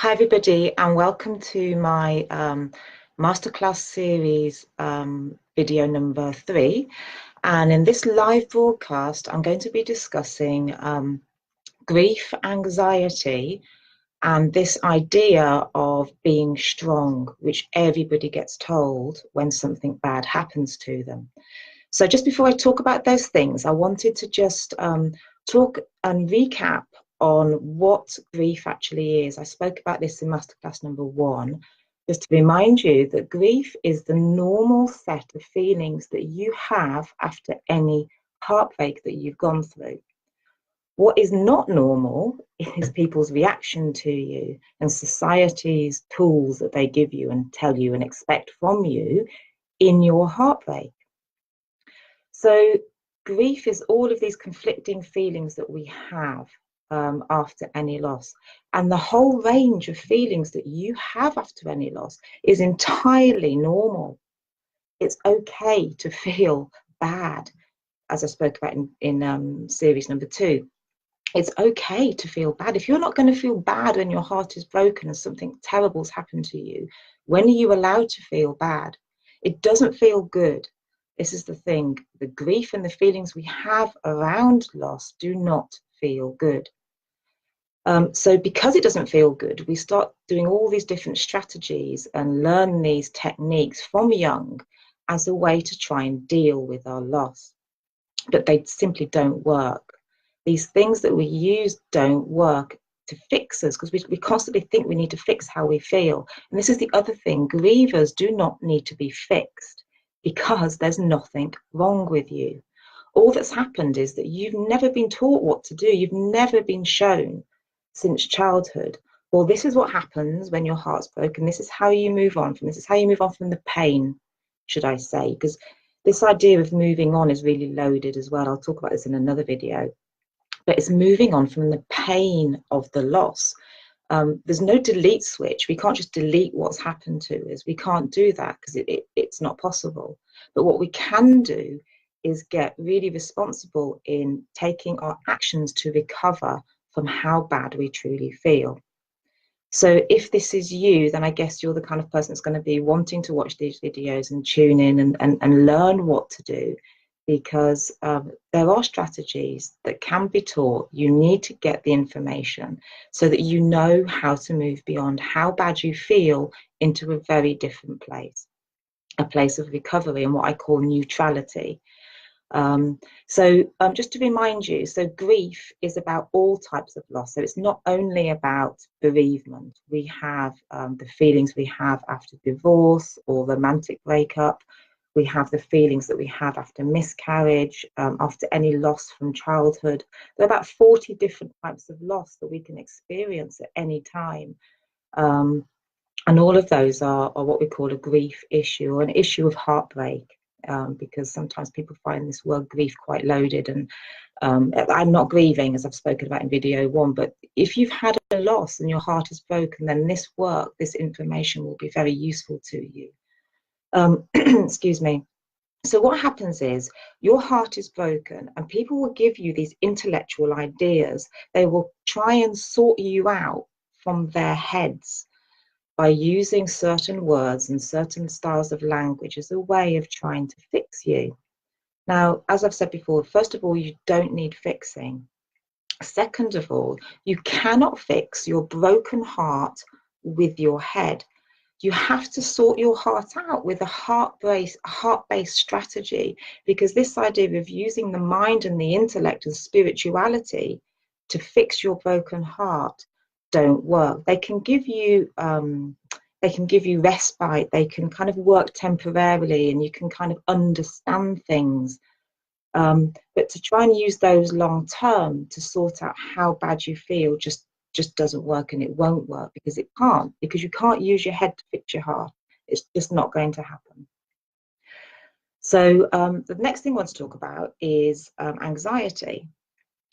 Hi, everybody, and welcome to my masterclass series video number 3. And in this live broadcast, I'm going to be discussing grief, anxiety, and this idea of being strong, which everybody gets told when something bad happens to them. So just before I talk about those things, I wanted to just talk and recap on what grief actually is. I spoke about this in masterclass number 1, just to remind you that grief is the normal set of feelings that you have after any heartbreak that you've gone through. What is not normal is people's reaction to you and society's tools that they give you and tell you and expect from you in your heartbreak. So grief is all of these conflicting feelings that we have after any loss. And the whole range of feelings that you have after any loss is entirely normal. It's okay to feel bad, as I spoke about in series number 2. It's okay to feel bad. If you're not going to feel bad when your heart is broken and something terrible's happened to you, when are you allowed to feel bad? It doesn't feel good. This is the thing. The grief and the feelings we have around loss do not feel good. So because it doesn't feel good, we start doing all these different strategies and learn these techniques from young as a way to try and deal with our loss. But they simply don't work. These things that we use don't work to fix us, because we constantly think we need to fix how we feel. And this is the other thing. Grievers do not need to be fixed because there's nothing wrong with you. All that's happened is that you've never been taught what to do. You've never been shown since childhood, well, this is what happens when your heart's broken. This is how you move on from this. Is how you move on from the pain, should I say, because this idea of moving on is really loaded as well. I'll talk about this in another video. But it's moving on from the pain of the loss. There's no delete switch. We can't just delete what's happened to us. We can't do that because it's not possible. But what we can do is get really responsible in taking our actions to recover from how bad we truly feel. So if this is you, then I guess you're the kind of person that's going to be wanting to watch these videos and tune in and learn what to do, because there are strategies that can be taught. You need to get the information so that you know how to move beyond how bad you feel into a very different place, a place of recovery and what I call neutrality. Just to remind you, so grief is about all types of loss. So it's not only about bereavement. We have the feelings we have after divorce or romantic breakup. We have the feelings that we have after miscarriage, after any loss from childhood. There are about 40 different types of loss that we can experience at any time. And all of those are what we call a grief issue, or an issue of heartbreak. Because sometimes people find this word grief quite loaded, and I'm not grieving, as I've spoken about in video 1, but if you've had a loss and your heart is broken, then this information will be very useful to you. Excuse me. So what happens is your heart is broken and people will give you these intellectual ideas. They will try and sort you out from their heads by using certain words and certain styles of language as a way of trying to fix you. Now, as I've said before, first of all, you don't need fixing. Second of all, you cannot fix your broken heart with your head. You have to sort your heart out with a heart-based strategy, because this idea of using the mind and the intellect and spirituality to fix your broken heart don't work. They can give you respite. They can kind of work temporarily, and you can kind of understand things. But to try and use those long term to sort out how bad you feel just doesn't work, and it won't work because it can't. Because you can't use your head to fix your heart. It's just not going to happen. So the next thing I want to talk about is anxiety.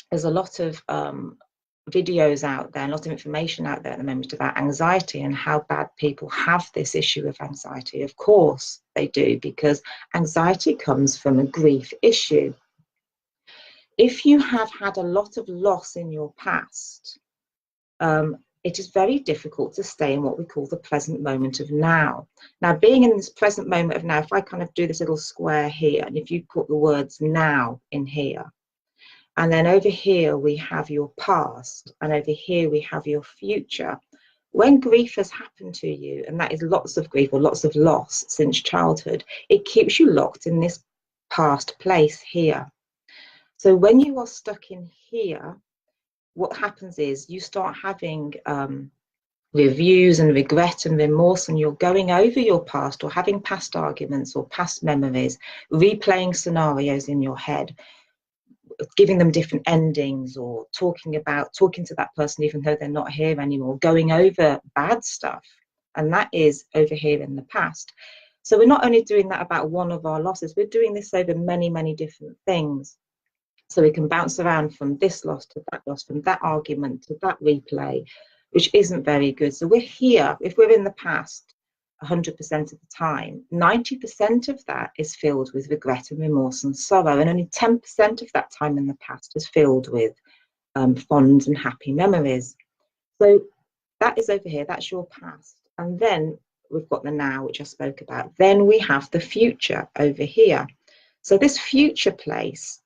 There's a lot of videos out there, a lot of information out there at the moment about anxiety and how bad people have this issue of anxiety. Of course they do, because anxiety comes from a grief issue. If you have had a lot of loss in your past, it is very difficult to stay in what we call the present moment of now. Now, being in this present moment of now, if I kind of do this little square here, and if you put the words now in here, and then over here we have your past, and over here we have your future. When grief has happened to you, and that is lots of grief or lots of loss since childhood, it keeps you locked in this past place here. So when you are stuck in here, what happens is you start having reviews and regret and remorse, and you're going over your past or having past arguments or past memories, replaying scenarios in your head, giving them different endings, or talking to that person even though they're not here anymore, going over bad stuff, and that is over here in the past. So we're not only doing that about one of our losses, we're doing this over many different things. So we can bounce around from this loss to that loss, from that argument to that replay, which isn't very good. So we're here, if we're in the past 100% of the time, 90% of that is filled with regret and remorse and sorrow, and only 10% of that time in the past is filled with fond and happy memories. So that is over here, that's your past. And then we've got the now, which I spoke about. Then we have the future over here. So this future place,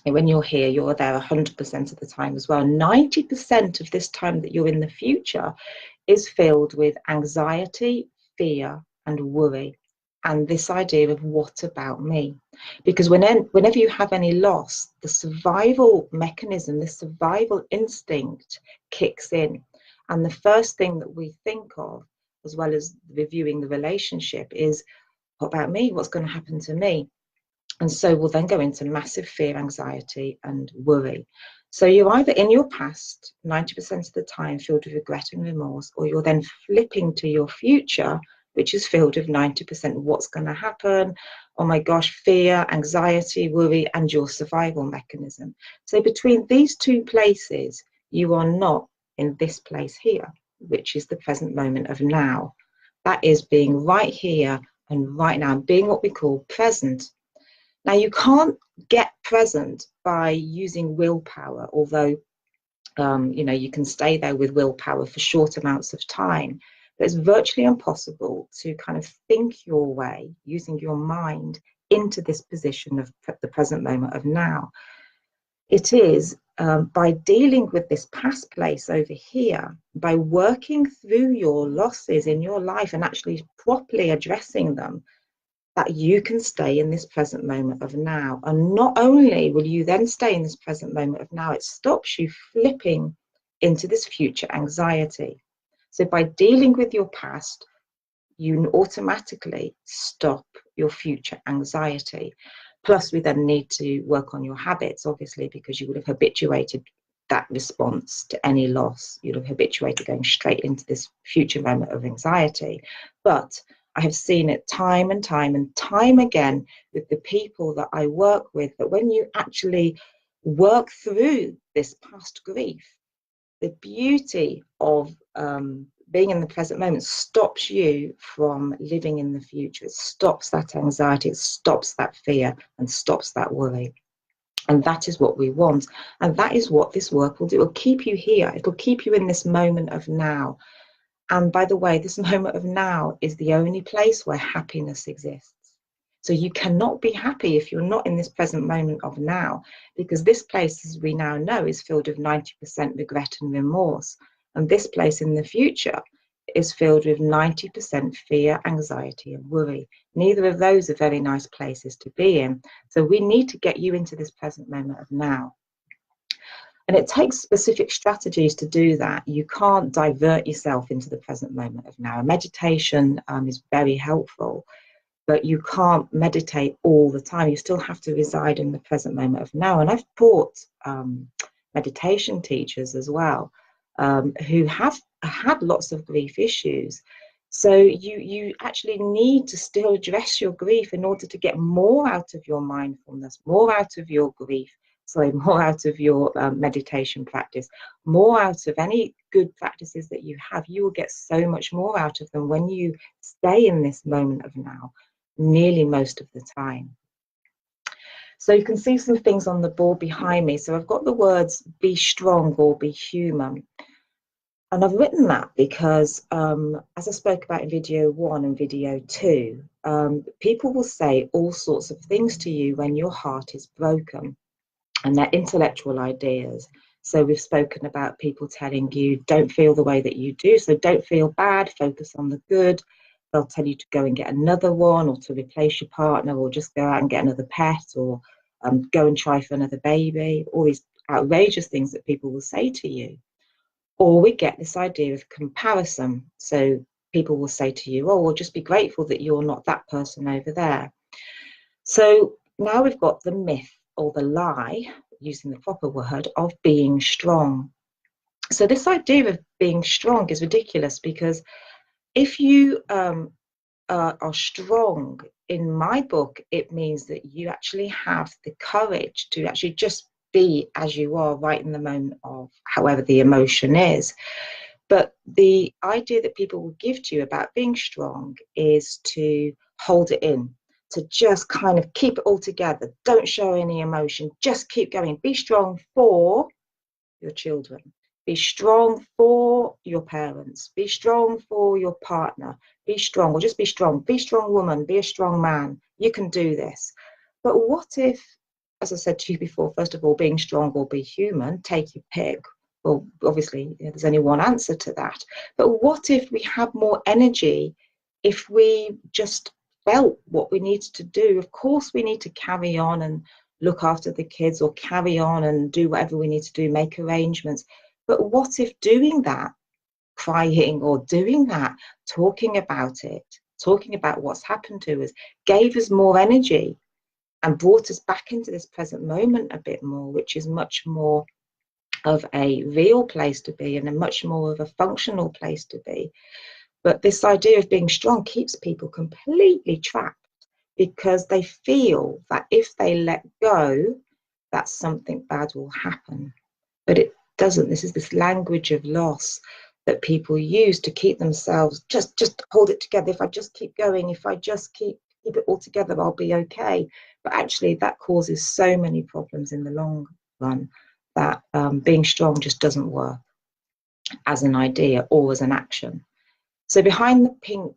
when you're here, you're there 100% of the time as well. 90% of this time that you're in the future is filled with anxiety, fear, and worry, and this idea of what about me? Because whenever you have any loss, the survival mechanism, the survival instinct kicks in. And the first thing that we think of, as well as reviewing the relationship, is what about me? What's going to happen to me? And so we'll then go into massive fear, anxiety, and worry. So you're either in your past 90% of the time filled with regret and remorse, or you're then flipping to your future, which is filled with 90% of what's going to happen. Oh my gosh, fear, anxiety, worry, and your survival mechanism. So between these two places, you are not in this place here, which is the present moment of now. That is being right here and right now, being what we call present. Now, you can't get present by using willpower, although you can stay there with willpower for short amounts of time. But it's virtually impossible to kind of think your way, using your mind, into this position of the present moment of now. It is by dealing with this past place over here, by working through your losses in your life and actually properly addressing them, that you can stay in this present moment of now. And not only will you then stay in this present moment of now, it stops you flipping into this future anxiety. So by dealing with your past, you automatically stop your future anxiety. Plus, we then need to work on your habits, obviously, because you would have habituated that response to any loss. You'd have habituated going straight into this future moment of anxiety. But I have seen it time and time again with the people that I work with, that when you actually work through this past grief, the beauty of being in the present moment stops you from living in the future. It stops that anxiety, it stops that fear, and stops that worry. And that is what we want. And that is what this work will do. It'll keep you here. It'll keep you in this moment of now. And by the way, this moment of now is the only place where happiness exists. So you cannot be happy if you're not in this present moment of now, because this place, as we now know, is filled with 90% regret and remorse. And this place in the future is filled with 90% fear, anxiety, and worry. Neither of those are very nice places to be in. So we need to get you into this present moment of now. And it takes specific strategies to do that. You can't divert yourself into the present moment of now. Meditation is very helpful, but you can't meditate all the time. You still have to reside in the present moment of now. And I've taught meditation teachers as well who have had lots of grief issues. So you actually need to still address your grief in order to get more out of your mindfulness, more out of your grief. More out of your meditation practice, more out of any good practices that you have. You will get so much more out of them when you stay in this moment of now, nearly most of the time. So you can see some things on the board behind me. So I've got the words be strong or be human. And I've written that because, as I spoke about in video 1 and video 2, people will say all sorts of things to you when your heart is broken, and they're intellectual ideas. So we've spoken about people telling you, don't feel the way that you do, so don't feel bad, focus on the good. They'll tell you to go and get another one, or to replace your partner, or just go out and get another pet, or go and try for another baby, all these outrageous things that people will say to you. Or we get this idea of comparison. So people will say to you, oh, well, just be grateful that you're not that person over there. So now we've got the myth or the lie, using the proper word, of being strong. So this idea of being strong is ridiculous, because if you are strong, in my book, it means that you actually have the courage to actually just be as you are right in the moment of however the emotion is. But the idea that people will give to you about being strong is to hold it in, to just kind of keep it all together. Don't show any emotion. Just keep going. Be strong for your children. Be strong for your parents. Be strong for your partner. Be strong, or just be strong. Be a strong woman. Be a strong man. You can do this. But what if, as I said to you before, first of all, being strong or be human, take your pick. Well, obviously, there's only one answer to that. But what if we had more energy if we just felt what we needed to do? Of course, we need to carry on and look after the kids, or carry on and do whatever we need to do, make arrangements. But what if doing that, crying, or doing that, talking about it, talking about what's happened to us, gave us more energy and brought us back into this present moment a bit more, which is much more of a real place to be and a much more of a functional place to be. But this idea of being strong keeps people completely trapped, because they feel that if they let go, that something bad will happen. But it doesn't. This is this language of loss that people use to keep themselves, just hold it together. If I just keep going, if I just keep it all together, I'll be okay. But actually that causes so many problems in the long run, that being strong just doesn't work as an idea or as an action. So behind the pink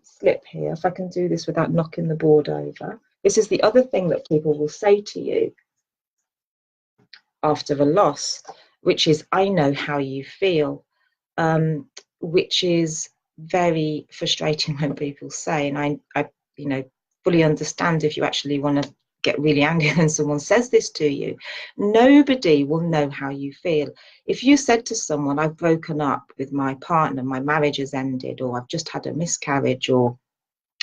slip here, if I can do this without knocking the board over, this is the other thing that people will say to you after a loss, which is, I know how you feel, which is very frustrating when people say, and I fully understand if you actually want to get really angry when someone says this to you. Nobody will know how you feel. If you said to someone, I've broken up with my partner, my marriage has ended, or I've just had a miscarriage, or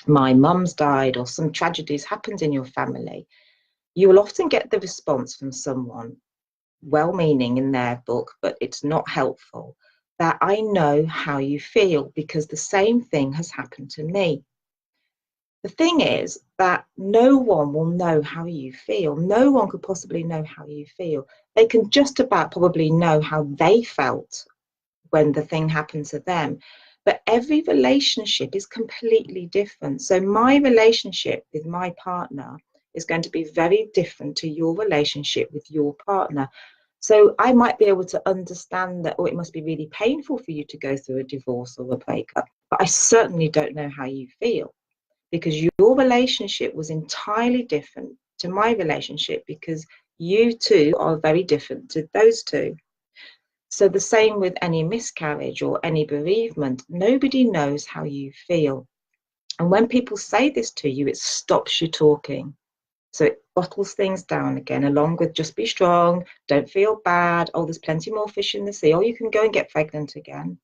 my mum's died, or some tragedies happened in your family, you will often get the response from someone, well-meaning in their book, but it's not helpful, that I know how you feel because the same thing has happened to me. The thing is that no one will know how you feel. No one could possibly know how you feel. They can just about probably know how they felt when the thing happened to them. But every relationship is completely different. So my relationship with my partner is going to be very different to your relationship with your partner. So I might be able to understand that, oh, it must be really painful for you to go through a divorce or a breakup, but I certainly don't know how you feel, because your relationship was entirely different to my relationship, because you two are very different to those two. So the same with any miscarriage or any bereavement, nobody knows how you feel. And when people say this to you, it stops you talking. So it bottles things down again, along with just be strong, don't feel bad, oh, there's plenty more fish in the sea, oh, you can go and get pregnant again.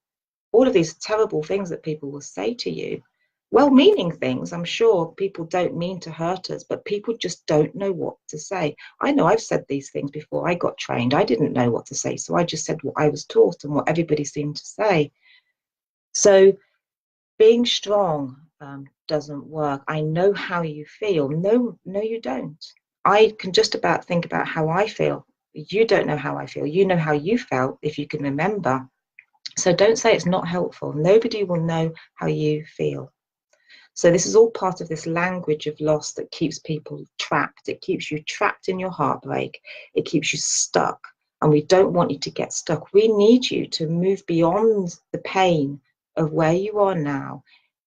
All of these terrible things that people will say to you, well-meaning things. I'm sure people don't mean to hurt us, but people just don't know what to say. I know I've said these things before I got trained. I didn't know what to say, so I just said what I was taught and what everybody seemed to say. So being strong doesn't work. I know how you feel. No, you don't. I can just about think about how I feel. You don't know how I feel. You know how you felt, if you can remember. So don't say it's not helpful. Nobody will know how you feel. So this is all part of this language of loss that keeps people trapped. It keeps you trapped in your heartbreak. It keeps you stuck. and we don't want you to get stuck. We need you to move beyond the pain of where you are now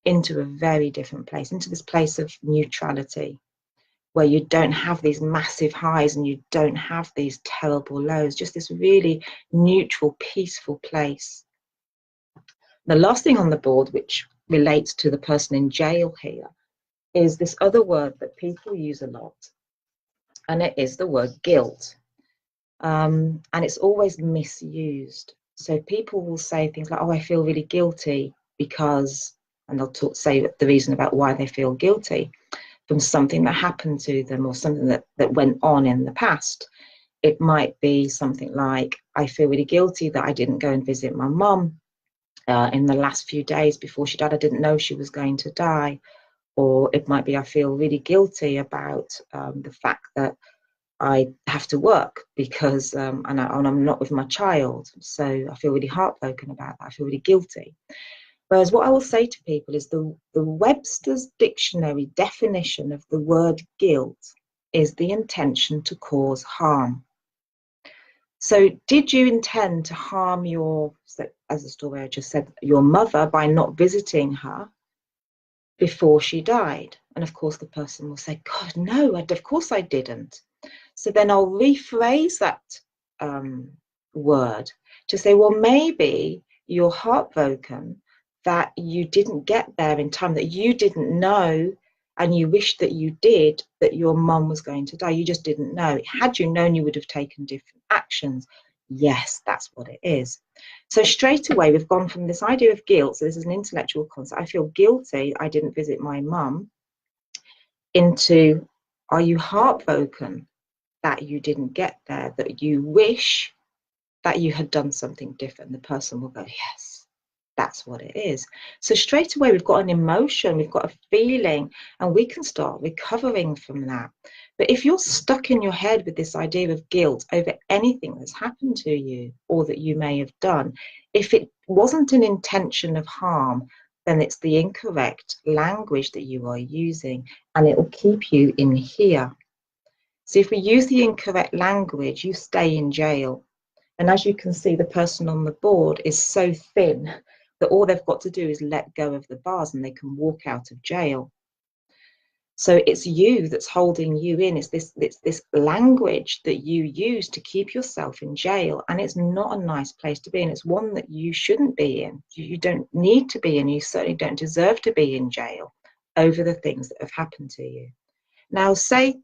into a very different place, into this place of neutrality, where you don't have these massive highs and you don't have these terrible lows, just this really neutral, peaceful place. The last thing on the board, which relates to the person in jail here, is this other word that people use a lot, and it is the word guilt. And it's always misused. So people will say things like, oh, I feel really guilty because, and they'll say the reason about why they feel guilty from something that happened to them or something that went on in the past. It might be something like, I feel really guilty that I didn't go and visit my mum in the last few days before she died. I didn't know she was going to die. Or it might be, I feel really guilty about the fact that I have to work because and I'm not with my child, so I feel really heartbroken about that. I feel really guilty. Whereas what I will say to people is the Webster's dictionary definition of the word guilt is the intention to cause harm. So did you intend to harm your, as the story I just said, your mother by not visiting her before she died? And of course the person will say, God, no, of course I didn't. So then I'll rephrase that word to say, well, maybe you're heartbroken that you didn't get there in time, that you didn't know, and you wish that you did, that your mum was going to die. You just didn't know. Had you known, you would have taken different actions. Yes, that's what it is. So straight away, we've gone from this idea of guilt. So this is an intellectual concept. I feel guilty I didn't visit my mum, into, are you heartbroken that you didn't get there, that you wish that you had done something different? The person will go, yes, that's what it is. So straight away, we've got an emotion, we've got a feeling, and we can start recovering from that. But if you're stuck in your head with this idea of guilt over anything that's happened to you or that you may have done, if it wasn't an intention of harm, then it's the incorrect language that you are using, and it will keep you in here. So if we use the incorrect language, you stay in jail. And as you can see, the person on the board is so thin that all they've got to do is let go of the bars and they can walk out of jail. So it's you that's holding you in. It's this language that you use to keep yourself in jail. And it's not a nice place to be in. It's one that you shouldn't be in. You don't need to be in. You certainly don't deserve to be in jail over the things that have happened to you. Now, say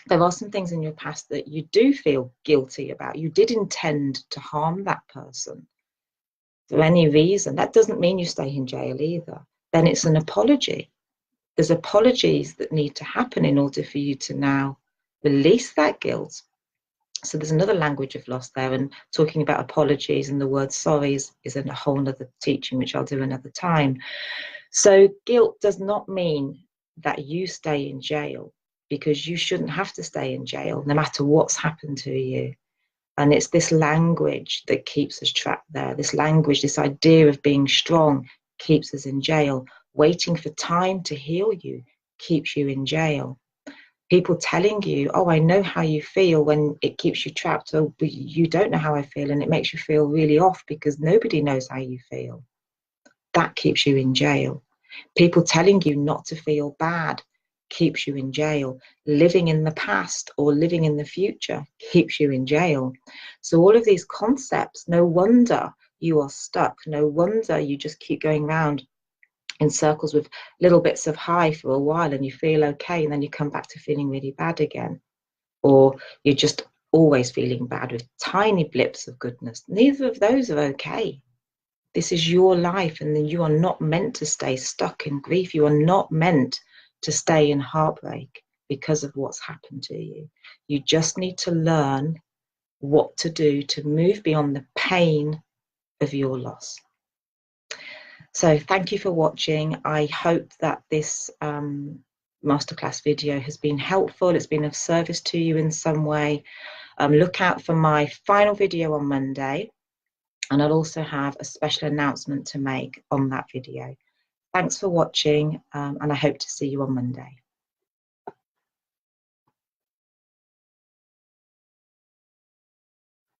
there are some things in your past that you do feel guilty about. You did intend to harm that person for any reason. That doesn't mean you stay in jail either. Then it's an apology. There's apologies that need to happen in order for you to now release that guilt. So there's another language of loss there, and talking about apologies and the word sorry is a whole other teaching, which I'll do another time. So guilt does not mean that you stay in jail, because you shouldn't have to stay in jail no matter what's happened to you. And it's this language that keeps us trapped there. This language, this idea of being strong, keeps us in jail. Waiting for time to heal you keeps you in jail. People telling you, oh, I know how you feel, when it keeps you trapped. Oh, but you don't know how I feel, and it makes you feel really off because nobody knows how you feel. That keeps you in jail. People telling you not to feel bad keeps you in jail. Living in the past or living in the future keeps you in jail. So all of these concepts, no wonder you are stuck. No wonder you just keep going around in circles with little bits of high for a while and you feel okay, and then you come back to feeling really bad again. Or you're just always feeling bad with tiny blips of goodness. Neither of those are okay. This is your life, and then you are not meant to stay stuck in grief. You are not meant to stay in heartbreak because of what's happened to you. You just need to learn what to do to move beyond the pain of your loss. So thank you for watching. I hope that this masterclass video has been helpful. It's been of service to you in some way. Look out for my final video on Monday, and I'll also have a special announcement to make on that video. Thanks for watching, and I hope to see you on Monday.